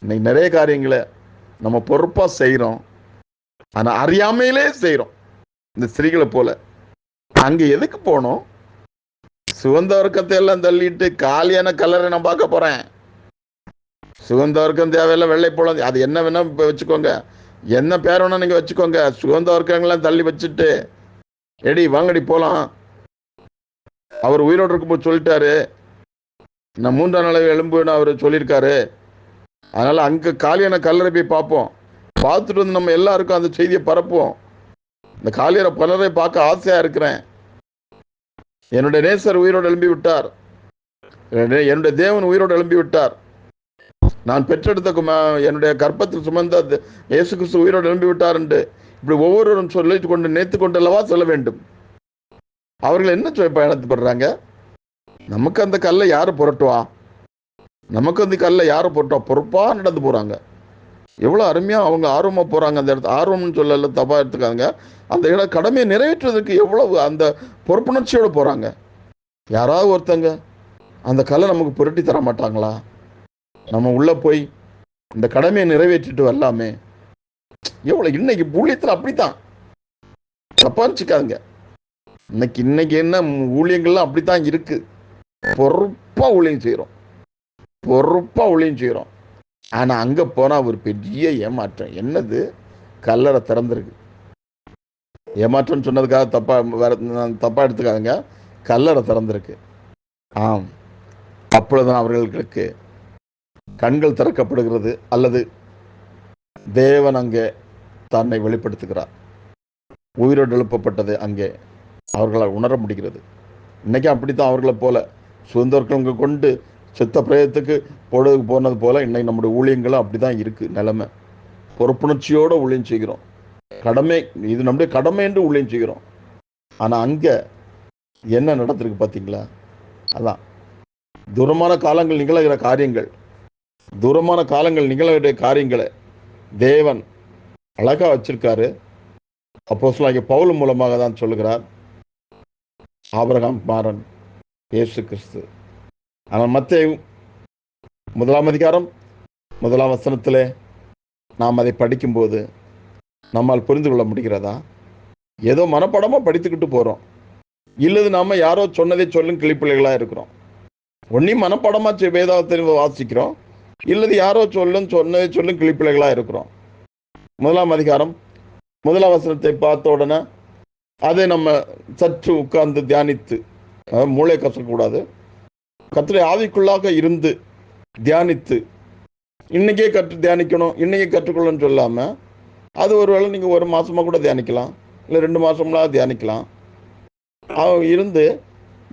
இன்னைக்கு நிறைய காரியங்களை நம்ம பொறுப்பா செய்யறோம், ஆனா அறியாமையிலே செய்யறோம். இந்த ஸ்திரீகளை போல அங்க எதுக்கு போனோம்? சுகந்த வர்க்கத்தை எல்லாம் தள்ளிட்டு காலியான கலரை நான் பார்க்க போறேன். சுகந்த வர்க்கம் தேவையில்லை, வெள்ளை போல அது என்ன வேணா வச்சுக்கோங்க, என்ன பேர் வேணா நீங்க வச்சுக்கோங்க. சுகந்த வர்க்கங்கள்லாம் தள்ளி வச்சுட்டு எடி வாங்கடி போலாம். அவர் உயிரோடு இருக்கும்போது சொல்லிட்டாரு, நான் 3ஆம் நாள் எழும்புன்னு அவர் சொல்லியிருக்காரு. அதனால அங்க காலியான கல்லறை போய் பார்ப்போம். பார்த்துட்டு வந்து நம்ம எல்லாருக்கும் அந்த செய்தியை பரப்புவோம். இந்த காலியான கல்லறை பார்க்க ஆசையா இருக்கிறேன். என்னுடைய நேசர் உயிரோடு எழும்பி விட்டார், என்னுடைய தேவன் உயிரோடு எழும்பி விட்டார், நான் பெற்றெடுத்த என்னுடைய கற்பத்தில் சுமந்த இயேசு கிறிஸ்து உயிரோடு எழும்பி விட்டார் என்று இப்படி ஒவ்வொருவரும் சொல்லிட்டு கொண்டு நேர்த்து கொண்டு அல்லவா சொல்ல வேண்டும். அவர்கள் என்ன பயணப்படுறாங்க? நமக்கு அந்த கல்லை யாரு புரட்டுவா? நமக்கு அந்த கல்லை யாரு புரட்டுவா? பொறுப்பா நடந்து போறாங்க. எவ்வளவு அருமையா அவங்க ஆர்வமா போறாங்க. அந்த இடத்துல ஆர்வம்னு சொல்லல, தப்பா எடுத்துக்காங்க. அந்த இடம் கடமையை நிறைவேற்றுறதுக்கு எவ்வளவு அந்த பொறுப்புணர்ச்சியோடு போறாங்க. யாராவது ஒருத்தங்க அந்த கல்லை நமக்கு புரட்டி தர மாட்டாங்களா? நம்ம உள்ள போய் இந்த கடமையை நிறைவேற்றிட்டு வரலாமே. எவ்வளவு இன்னைக்கு ஊழியத்தில் அப்படித்தான். தப்பா நினைச்சுக்காதுங்க. இன்னைக்கு என்ன ஊழியங்கள்லாம் அப்படித்தான் இருக்கு. பொறுப்பா ஊழியம் செய்யறோம், பொறுப்பா ஊழியம் செய்யறோம். ஆனா அங்க போனா ஒரு பெரிய ஏமாற்றம். என்னது? கல்லறை திறந்திருக்கு. ஏமாற்றம் சொன்னதுக்காக தப்பா எடுத்துக்காதுங்க. கல்லறை திறந்திருக்கு. ஆம், அப்பொழுதுதான் அவர்களுக்கு கண்கள் திறக்கப்படுகிறது, அல்லது தேவன் அங்கே தன்னை வெளிப்படுத்துகிறார். உயிரோடு எழுப்பப்பட்டது அங்கே அவர்களால் உணர முடிகிறது. இன்னைக்கு அப்படித்தான் அவர்களை போல சுதந்திரங்க கொண்டு செத்த பிரயத்துக்கு போனது போல இன்னைக்கு நம்முடைய ஊழியங்களும் அப்படிதான் இருக்கு நிலைமை. பொறுப்புணர்ச்சியோட ஊழியம் செய்கிறோம். கடமை, இது நம்முடைய கடமை என்று ஊழியம் செய்கிறோம். ஆனா அங்க என்ன நடந்திருக்கு பார்த்தீங்களா? அதான் தூரமான காலங்கள் நிகழ்கிற காரியங்கள், தூரமான காலங்கள் நிகழ்கிற காரியங்களை தேவன் அழகா வச்சிருக்காரு. அப்போஸ்தலனாகிய பவுல் மூலமாக தான் சொல்லுகிறார். ஆபிரகாம் குமாரன் இயேசு கிறிஸ்து. ஆனால் மத்தேயு 1ஆம் அதிகாரம் 1ஆம் வசனத்திலே நாம் அதை படிக்கும்போது நம்மால் புரிந்து கொள்ள முடிகிறதா? ஏதோ மனப்படமா படித்துக்கிட்டு போறோம், இல்லது நாம யாரோ சொன்னதை சொல்லும் கிளிப்பிள்ளைகளா இருக்கிறோம். ஒன்னையும் மனப்படமா வேதாகத்தை வாசிக்கிறோம், இல்லது யாரோ சொன்னதை சொல்லும் கிளிப்பிள்ளைகளா இருக்கிறோம். 1ஆம் அதிகாரம் 1ஆம் வசனத்தை பார்த்த உடனே அதை நம்ம சற்று உட்கார்ந்து தியானித்து, மூளை கசக்கூடாது, கர்த்தருடைய ஆவிக்குள்ளாக இருந்து தியானித்து இன்றைக்கே தியானிக்கணும், இன்றைக்கே கற்றுக்கொள்ளணும்னு சொல்லாமல், அது ஒரு வேளை நீங்கள் ஒரு மாதமாக கூட தியானிக்கலாம், இல்லை 2 மாதம்லாம் தியானிக்கலாம். இருந்து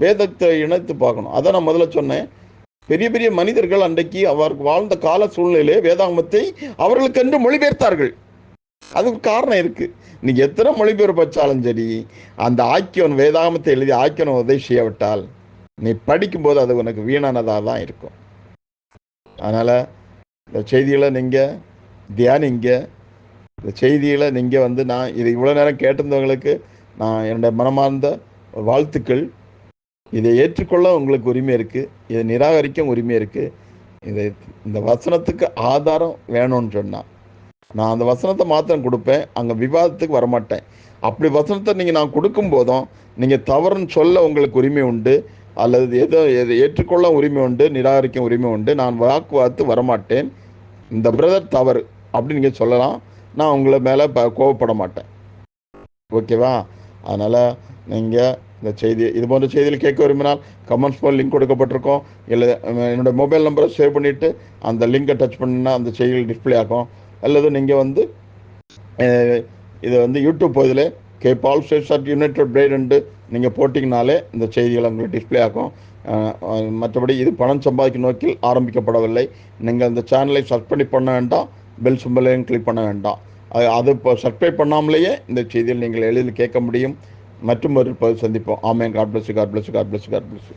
வேதத்தை இணைத்து பார்க்கணும். அதான் நான் முதல்ல சொன்னேன், பெரிய பெரிய மனிதர்கள் அன்றைக்கு அவருக்கு வாழ்ந்த கால சூழ்நிலையிலே வேதாகமத்தை அவர்களுக்கென்று மொழிபெயர்த்தார்கள். அதுக்கு காரணம் இருக்கு. நீ எத்தனை மொழிபெயர்ப்பு வச்சாலும் சரி, அந்த ஆக்கியவன் வேதாகமத்தை எழுதி ஆக்கியவன் உதவி செய்யவிட்டால் நீ படிக்கும்போது அது உனக்கு வீணானதாக தான் இருக்கும். அதனால் இந்த செய்திகளை நீங்கள் தியானிங்க. இந்த செய்திகளை நீங்கள் நான் இது இவ்வளோ நேரம் கேட்டிருந்தவங்களுக்கு நான் என்னுடைய மனமார்ந்த வாழ்த்துக்கள். இதை ஏற்றுக்கொள்ள உங்களுக்கு உரிமை இருக்குது, இதை நிராகரிக்க உரிமை இருக்குது. இந்த வசனத்துக்கு ஆதாரம் வேணும்னு சொன்னால் நான் அந்த வசனத்தை மாத்திரம் கொடுப்பேன், அங்கே விவாதத்துக்கு வரமாட்டேன். அப்படி வசனத்தை நீங்கள் நான் கொடுக்கும் போதும் நீங்கள் தவறுன்னு சொல்ல உங்களுக்கு உரிமை உண்டு, அல்லது எதை ஏற்றுக்கொள்ள உரிமை உண்டு, நிராகரிக்க உரிமை உண்டு. நான் வாக்குவாதத்து வரமாட்டேன். இந்த பிரதர் தவறு அப்படின்னு நீங்கள் சொல்லலாம், நான் உங்களை மேலே கோவப்பட மாட்டேன். ஓகேவா? அதனால் நீங்கள் இந்த செய்தி இது போன்ற செய்தியில் கேட்க விரும்பினால் கமெண்ட்ஸ் போல் லிங்க் கொடுக்கப்பட்டிருக்கோம். இல்லை என்னோடய மொபைல் நம்பரை சேவ் பண்ணிவிட்டு அந்த லிங்கை டச் பண்ணினா அந்த செய்திகள் டிஸ்பிளே ஆகும். அல்லது நீங்கள் இதை யூடியூப் இதில் பால் ஸ்டேட்ஸ் அட் யுனைடெட் பிரைடு நீங்கள் போட்டிங்கனாலே இந்த செய்திகள் உங்களுக்கு டிஸ்பிளே ஆகும். மற்றபடி இது பணம் சம்பாதிக்கும் நோக்கில் ஆரம்பிக்கப்படவில்லை. நீங்கள் இந்த சேனலை சப்ஸ்கிரைப் பண்ண வேண்டாம், பெல் சிம்பலையும் கிளிக் பண்ண வேண்டாம். அது இப்போ சப்ஸ்கிரைப் பண்ணாமலேயே இந்த செய்தியில் நீங்கள் எளிதில் கேட்க முடியும். மற்றும் ஒரு சந்திப்போம். ஆமென். God bless you, God bless you, God bless you, God bless you.